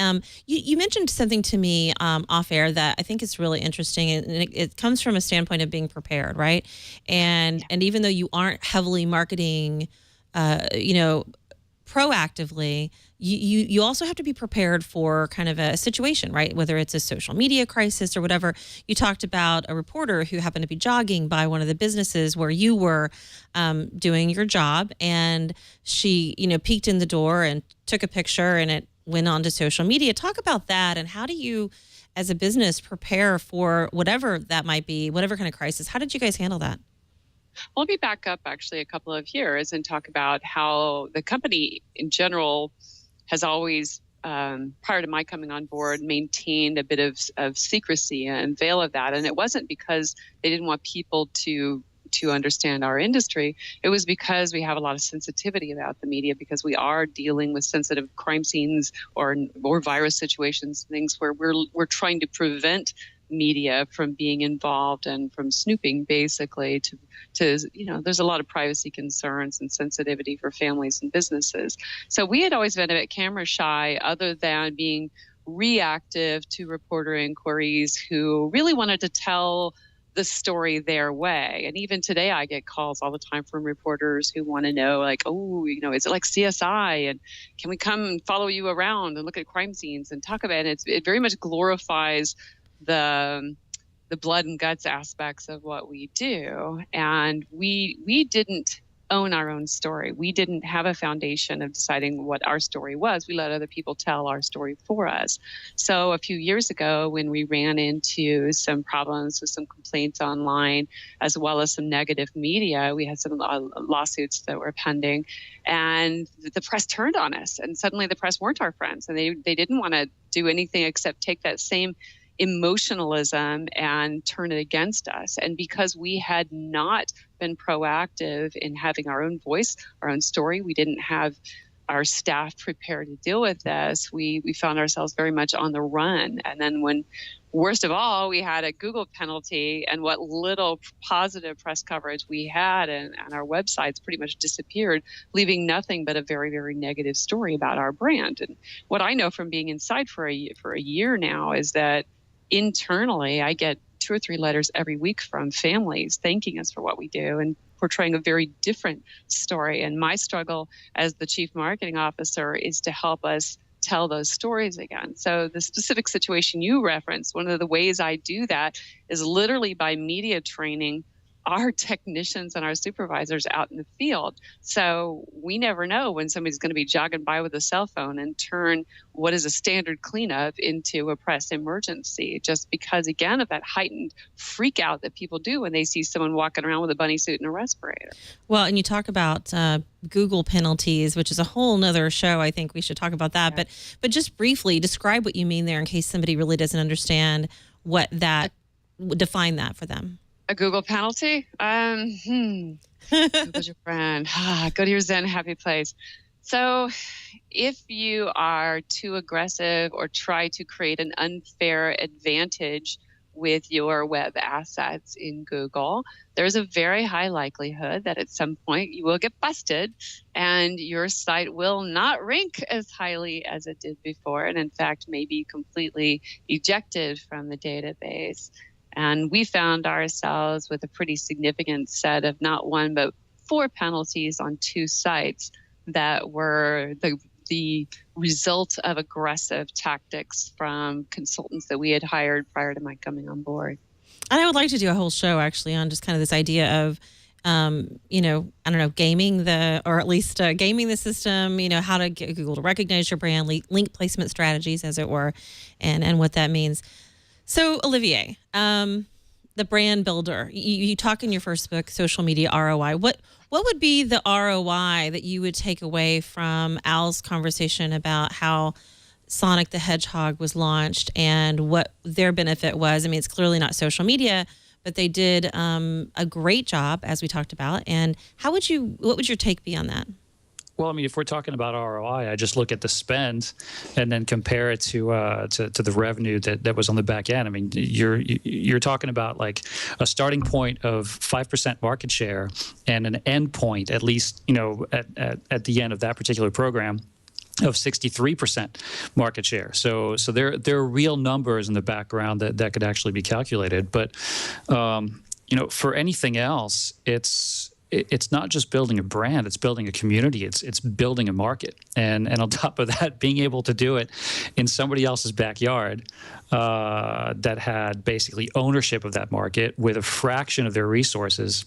You mentioned something to me off air that I think is really interesting, and it comes from a standpoint of being prepared, right? And even though you aren't heavily marketing, proactively, you also have to be prepared for kind of a situation, right? Whether it's a social media crisis or whatever. You talked about a reporter who happened to be jogging by one of the businesses where you were doing your job, and she, peeked in the door and took a picture, and it went on to social media. Talk about that, and how do you, as a business, prepare for whatever that might be, whatever kind of crisis? How did you guys handle that? Well, let me back up actually a couple of years and talk about how the company in general has always, prior to my coming on board, maintained a bit of secrecy and veil of that. And it wasn't because they didn't want people to understand our industry. It was because we have a lot of sensitivity about the media, because we are dealing with sensitive crime scenes or virus situations, things where we're trying to prevent media from being involved and from snooping, basically, to there's a lot of privacy concerns and sensitivity for families and businesses. So we had always been a bit camera shy, other than being reactive to reporter inquiries who really wanted to tell the story their way. And even today, I get calls all the time from reporters who want to know, like, is it like CSI? And can we come follow you around and look at crime scenes and talk about it? It very much glorifies the blood and guts aspects of what we do. And we didn't own our own story. We didn't have a foundation of deciding what our story was. We let other people tell our story for us. So a few years ago, when we ran into some problems with some complaints online, as well as some negative media, we had some lawsuits that were pending, and the press turned on us. And suddenly the press weren't our friends, and they didn't want to do anything except take that same emotionalism and turn it against us. And because we had not been proactive in having our own voice, our own story, we didn't have our staff prepared to deal with this, we found ourselves very much on the run. And then when, worst of all, we had a Google penalty, and what little positive press coverage we had and our websites pretty much disappeared, leaving nothing but a very, very negative story about our brand. And what I know from being inside for a year now is that internally, I get 2 or 3 letters every week from families thanking us for what we do and portraying a very different story. And my struggle as the chief marketing officer is to help us tell those stories again. So the specific situation you referenced, one of the ways I do that is literally by media training our technicians and our supervisors out in the field. So we never know when somebody's going to be jogging by with a cell phone and turn what is a standard cleanup into a press emergency, just because, again, of that heightened freak out that people do when they see someone walking around with a bunny suit and a respirator. Well, and you talk about Google penalties, which is a whole nother show. I think we should talk about that. Yeah. But just briefly describe what you mean there in case somebody really doesn't understand what that, define that for them. A Google penalty? Google's your friend. Go to your Zen happy place. So if you are too aggressive or try to create an unfair advantage with your web assets in Google, there's a very high likelihood that at some point you will get busted and your site will not rank as highly as it did before, and in fact may be completely ejected from the database. And we found ourselves with a pretty significant set of not one, but 4 penalties on 2 sites that were the result of aggressive tactics from consultants that we had hired prior to my coming on board. And I would like to do a whole show actually on just kind of this idea of, gaming gaming the system, how to get Google to recognize your brand, link placement strategies, as it were, and what that means. So, Olivier, the brand builder, you talk in your first book, Social Media R.O.I. What would be the R.O.I. that you would take away from Al's conversation about how Sonic the Hedgehog was launched and what their benefit was? I mean, it's clearly not social media, but they did a great job, as we talked about. And what would your take be on that? Well, I mean, if we're talking about ROI, I just look at the spend and then compare it to the revenue that was on the back end. I mean, you're talking about like a starting point of 5% market share and an end point, at least, at the end of that particular program, of 63% market share. So there are real numbers in the background that could actually be calculated. But for anything else, it's not just building a brand, it's building a community, it's building a market. And on top of that, being able to do it in somebody else's backyard that had basically ownership of that market with a fraction of their resources,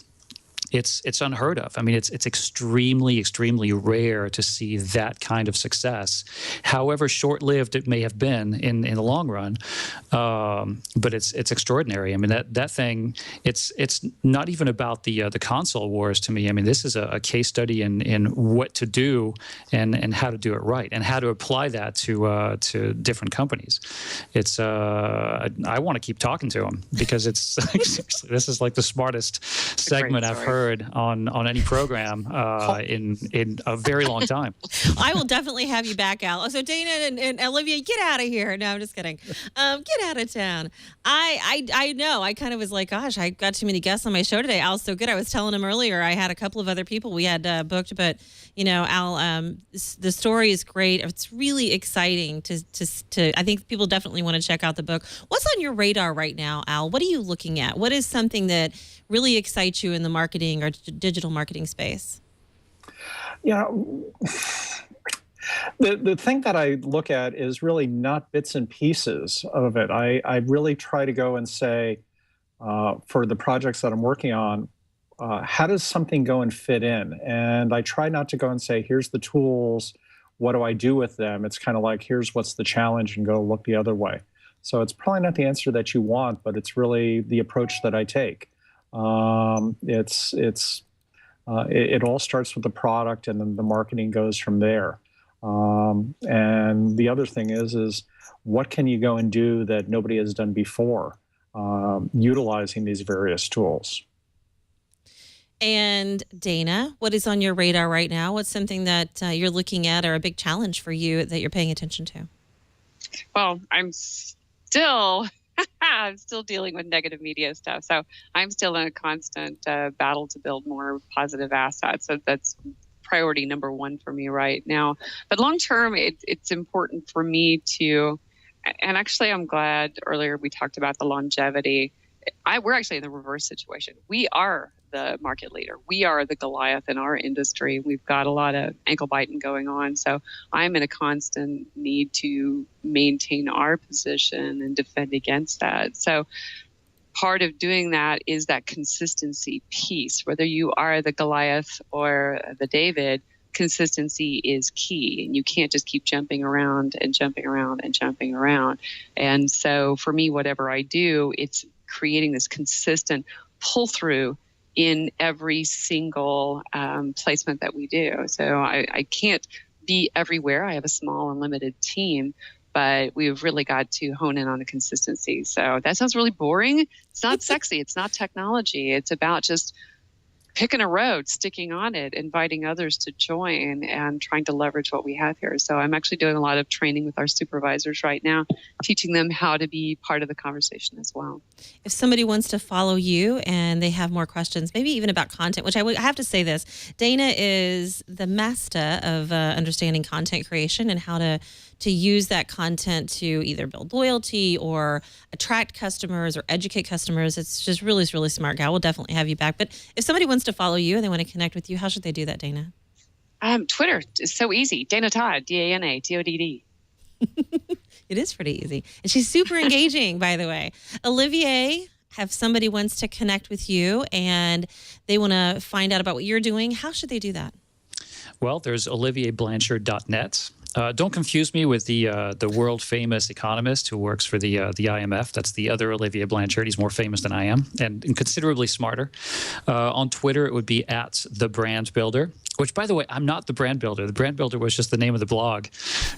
it's unheard of. I mean, it's extremely, extremely rare to see that kind of success, however short-lived it may have been in the long run. But it's extraordinary. I mean, that thing, it's not even about the console wars to me. I mean, this is a case study in what to do and how to do it right and how to apply that to different companies. It's I want to keep talking to them because it's this is like the smartest segment I've heard on any program in a very long time. I will definitely have you back, Al. So Dana and Olivier, get out of here. No, I'm just kidding. Get out of town. I know. I kind of was like, gosh, I got too many guests on my show today. Al's so good. I was telling him earlier I had a couple of other people we had booked, but Al, the story is great. It's really exciting to I think people definitely want to check out the book. What's on your radar right now, Al? What are you looking at? What is something that really excites you in the marketing or digital marketing space? The thing that I look at is really not bits and pieces of it. I really try to go and say, for the projects that I'm working on, how does something go and fit in? And I try not to go and say, here's the tools, what do I do with them? It's kind of like, here's what's the challenge, and go look the other way. So it's probably not the answer that you want, but it's really the approach that I take. It all starts with the product, and then the marketing goes from there. And the other thing is what can you go and do that nobody has done before, utilizing these various tools. And Dana, what is on your radar right now? What's something that you're looking at or a big challenge for you that you're paying attention to? Well, I'm still dealing with negative media stuff. So I'm still in a constant battle to build more positive assets. So that's priority number one for me right now. But long term, it's important for me to, and actually I'm glad earlier we talked about the longevity. We're actually in the reverse situation. We are the market leader. We are the Goliath in our industry. We've got a lot of ankle biting going on. So I'm in a constant need to maintain our position and defend against that. So part of doing that is that consistency piece. Whether you are the Goliath or the David, consistency is key, and you can't just keep jumping around and jumping around and jumping around. And so for me, whatever I do, it's creating this consistent pull through in every single placement that we do. So I can't be everywhere. I have a small and limited team, but we've really got to hone in on the consistency. So that sounds really boring. It's not sexy. It's not technology. It's about just picking a road, sticking on it, inviting others to join, and trying to leverage what we have here. So I'm actually doing a lot of training with our supervisors right now, teaching them how to be part of the conversation as well. If somebody wants to follow you and they have more questions, maybe even about content, which I have to say this, Dana is the master of understanding content creation and how to use that content to either build loyalty or attract customers or educate customers. It's just really smart guy. We'll definitely have you back. But if somebody wants to follow you and they want to connect with you, how should they do that, Dana? Twitter is so easy. Dana Todd, DANA, TODD. It is pretty easy. And she's super engaging, by the way. Olivier, if somebody wants to connect with you and they want to find out about what you're doing, how should they do that? Well, there's olivierblanchard.net. Don't confuse me with the world famous economist who works for the IMF. That's the other Olivier Blanchard. He's more famous than I am and considerably smarter. On Twitter, it would be @thebrandbuilder. Which, by the way, I'm not the brand builder. The brand builder was just the name of the blog,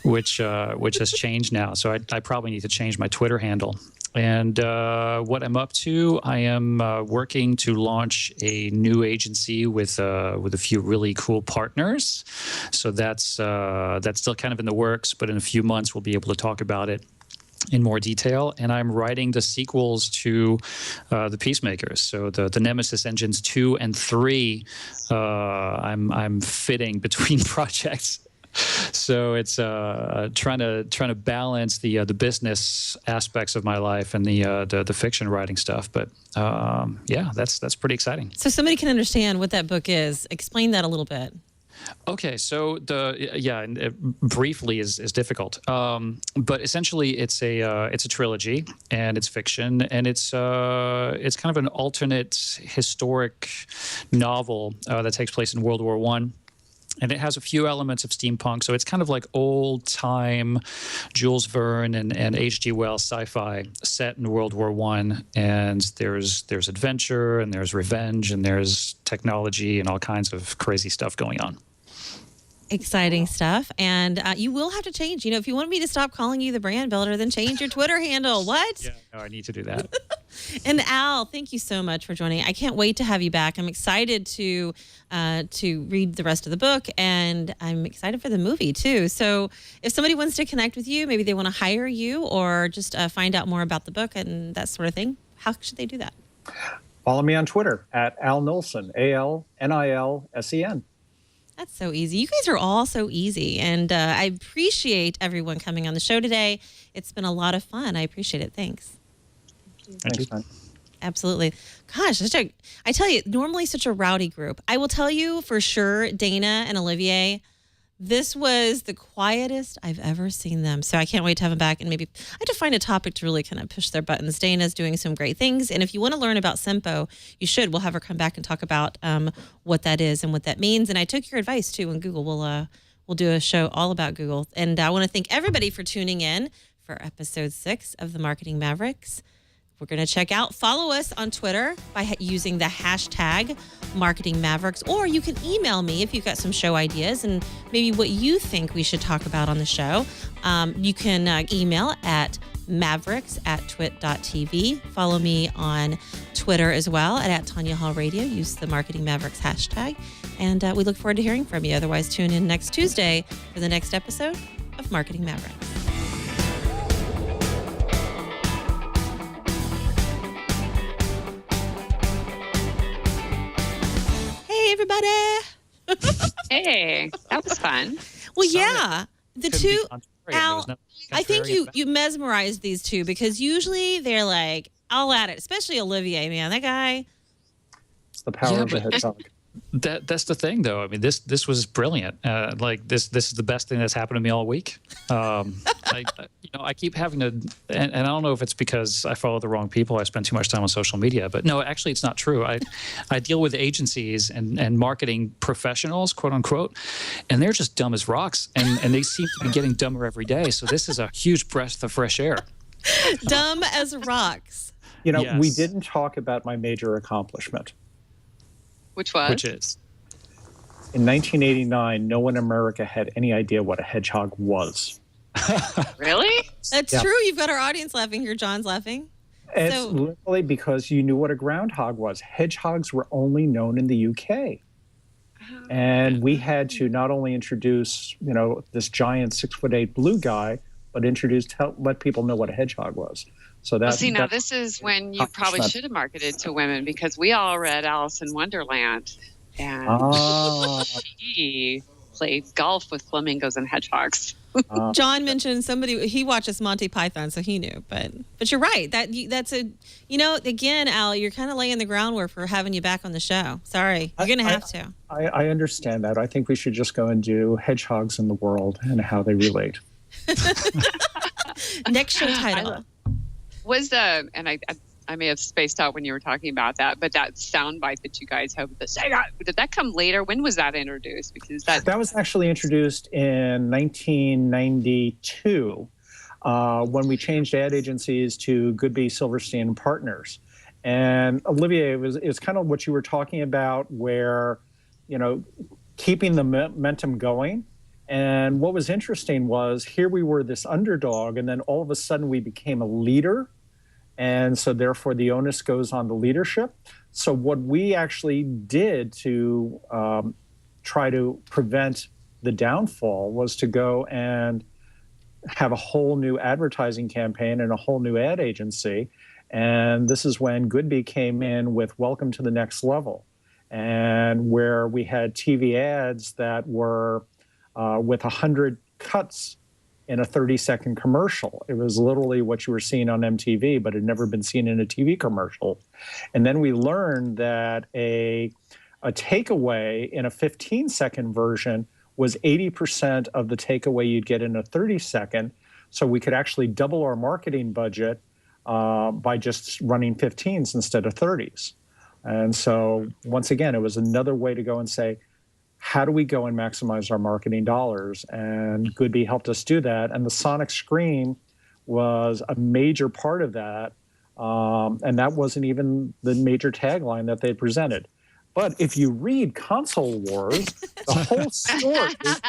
which has changed now. So I probably need to change my Twitter handle. And what I'm up to, I am working to launch a new agency with a few really cool partners. So that's still kind of in the works, but in a few months we'll be able to talk about it in more detail. And I'm writing the sequels to the Peacemakers. So the Nemesis engines 2 and 3, I'm fitting between projects. So it's trying to balance the business aspects of my life and the fiction writing stuff. But yeah, that's pretty exciting. So somebody can understand what that book is. Explain that a little bit. Okay, so briefly is difficult, but essentially it's a trilogy, and it's fiction, and it's kind of an alternate historic novel that takes place in World War I. And it has a few elements of steampunk, so it's kind of like old-time Jules Verne and H.G. Wells sci-fi set in World War I. And there's adventure, and there's revenge, and there's technology, and all kinds of crazy stuff going on. Exciting stuff. And you will have to change. If you want me to stop calling you the brand builder, then change your Twitter handle. What? Yeah, no, I need to do that. And Al, thank you so much for joining. I can't wait to have you back. I'm excited to read the rest of the book, and I'm excited for the movie too. So if somebody wants to connect with you, maybe they want to hire you or just find out more about the book and that sort of thing, how should they do that? Follow me on Twitter @AlNilsen, ALNILSEN. That's so easy. You guys are all so easy. And I appreciate everyone coming on the show today. It's been a lot of fun. I appreciate it. Thanks. Thanks, man. Absolutely. Gosh, I tell you, normally such a rowdy group. I will tell you for sure, Dana and Olivier, this was the quietest I've ever seen them. So I can't wait to have them back. And maybe I have to find a topic to really kind of push their buttons. Dana's doing some great things. And if you want to learn about SEMPO, you should. We'll have her come back and talk about what that is and what that means. And I took your advice, too, on Google. We'll do a show all about Google. And I want to thank everybody for tuning in for episode 6 of the Marketing Mavericks. We're going to follow us on Twitter by using the hashtag Marketing Mavericks, or you can email me if you've got some show ideas and maybe what you think we should talk about on the show. You can email at mavericks@twit.tv. Follow me on Twitter as well at Tanya Hall Radio. Use the Marketing Mavericks hashtag. And we look forward to hearing from you. Otherwise, tune in next Tuesday for the next episode of Marketing Mavericks. Everybody. Hey, that was fun. Well, yeah. The two, Al, I think you mesmerized these two because usually they're like all at it, especially Olivier, man. That guy. It's the power of the hedgehog. That's the thing, though. I mean, this was brilliant. Like this is the best thing that's happened to me all week. I keep having to, and I don't know if it's because I follow the wrong people. I spend too much time on social media, but no, actually, it's not true. I deal with agencies and marketing professionals, quote unquote, and they're just dumb as rocks, and they seem to be getting dumber every day. So this is a huge breath of fresh air. Dumb as rocks. Yes. We didn't talk about my major accomplishment. Which was? Which is? In 1989, no one in America had any idea what a hedgehog was. Really? That's true. You've got our audience laughing here. John's laughing. It's literally because you knew what a groundhog was. Hedgehogs were only known in the UK. And we had to not only introduce, this giant 6'8" blue guy, but let people know what a hedgehog was. So now this is when you probably should have marketed to women, because we all read Alice in Wonderland, and she played golf with flamingos and hedgehogs. John mentioned he watches Monty Python, so he knew. But you're right. That's again, Al, you're kind of laying the groundwork for having you back on the show. Sorry, you're gonna have to. I understand that. I think we should just go and do hedgehogs in the world and how they relate. Next show title. And I may have spaced out when you were talking about that, but that soundbite that you guys have with the Sega, did that come later? When was that introduced? Because that was actually introduced in 1992 when we changed ad agencies to Goodby, Silverstein and Partners. And Olivier, it's kind of what you were talking about, where keeping the momentum going. And what was interesting was here we were this underdog, and then all of a sudden we became a leader. And so therefore the onus goes on the leadership. So what we actually did to try to prevent the downfall was to go and have a whole new advertising campaign and a whole new ad agency. And this is when Goodby came in with Welcome to the Next Level, and where we had TV ads that were with 100 cuts in a 30-second commercial. It was literally what you were seeing on MTV, but had never been seen in a TV commercial. And then we learned that a takeaway in a 15-second version was 80% of the takeaway you'd get in a 30-second. So we could actually double our marketing budget by just running 15s instead of 30s. And so once again, it was another way to go and say, how do we go and maximize our marketing dollars? And Goodby helped us do that. And the Sonic Scream was a major part of that. And that wasn't even the major tagline that they presented. But if you read Console Wars, the whole story is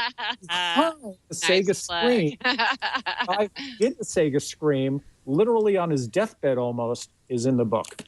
behind the Sega Scream. I did the Sega Scream, literally on his deathbed almost, is in the book.